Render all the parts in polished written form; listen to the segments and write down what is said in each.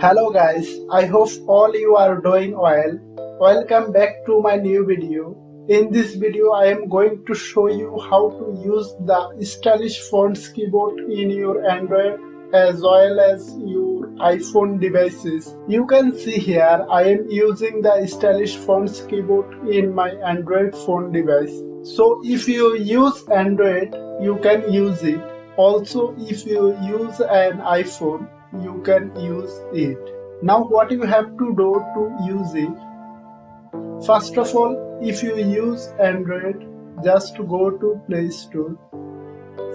Hello guys, I hope all you are doing well. Welcome back to my new video. In this video I am going to show you how to use the stylish fonts keyboard in your Android as well as your iPhone devices. You can see here I am using the stylish fonts keyboard in my Android phone device. So if you use Android, you can use it. Also, if you use an iPhone, you can use it. Now what you have to do to use it? First of all, if you use Android, just go to Playstore.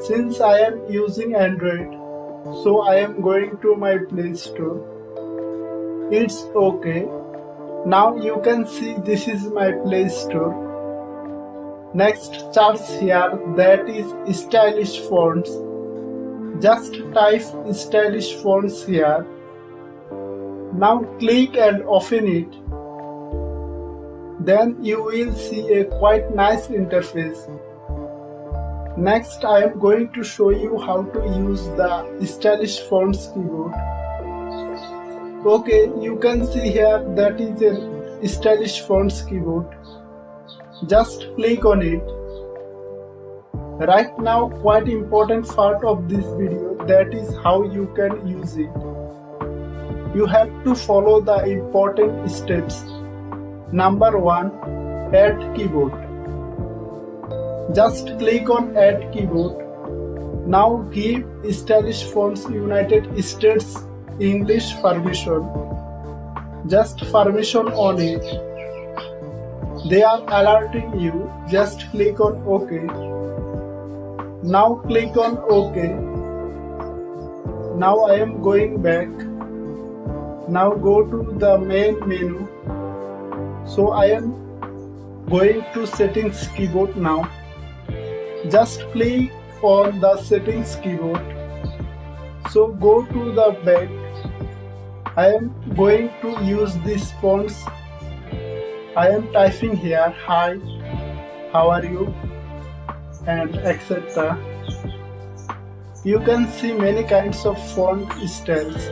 Since I am using Android, so I am going to my Playstore. It's okay. Now you can see this is my Playstore. Next search here, that is stylish fonts. Just type stylish fonts here. Now click and open it. Then you will see a quite nice interface. Next I am going to show you how to use the stylish fonts keyboard. Okay, you can see here that is a stylish fonts keyboard. Just click on it. Right now, quite important part of this video, that is how you can use it. You have to follow the important steps. Number 1, add keyboard. Just click on add keyboard. Now give stylish fonts United States English permission. Just permission on it. They are alerting you. Just click on OK. Now click on OK. Now I am going back. Now go to the main menu. So I am going to settings keyboard now. Just click on the settings keyboard. So go to the back. I am going to use these fonts. I am typing here, hi, how are you, and etc. You can see many kinds of font styles.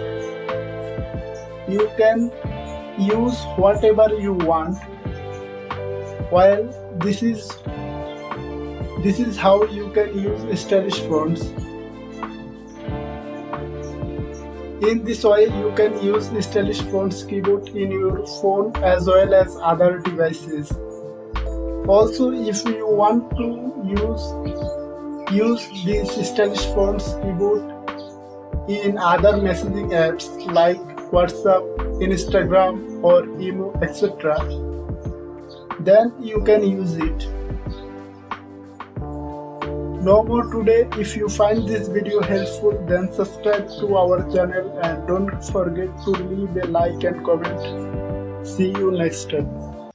You can use whatever you want. While this is how you can use stylish fonts. In this way you can use stylish fonts keyboard in your phone as well as other devices. Also, if you want to use this stylish fonts keyboard in other messaging apps like WhatsApp, Instagram or Imo, etc., then you can use it. No more today. If you find this video helpful, then subscribe to our channel and don't forget to leave a like and comment. See you next time.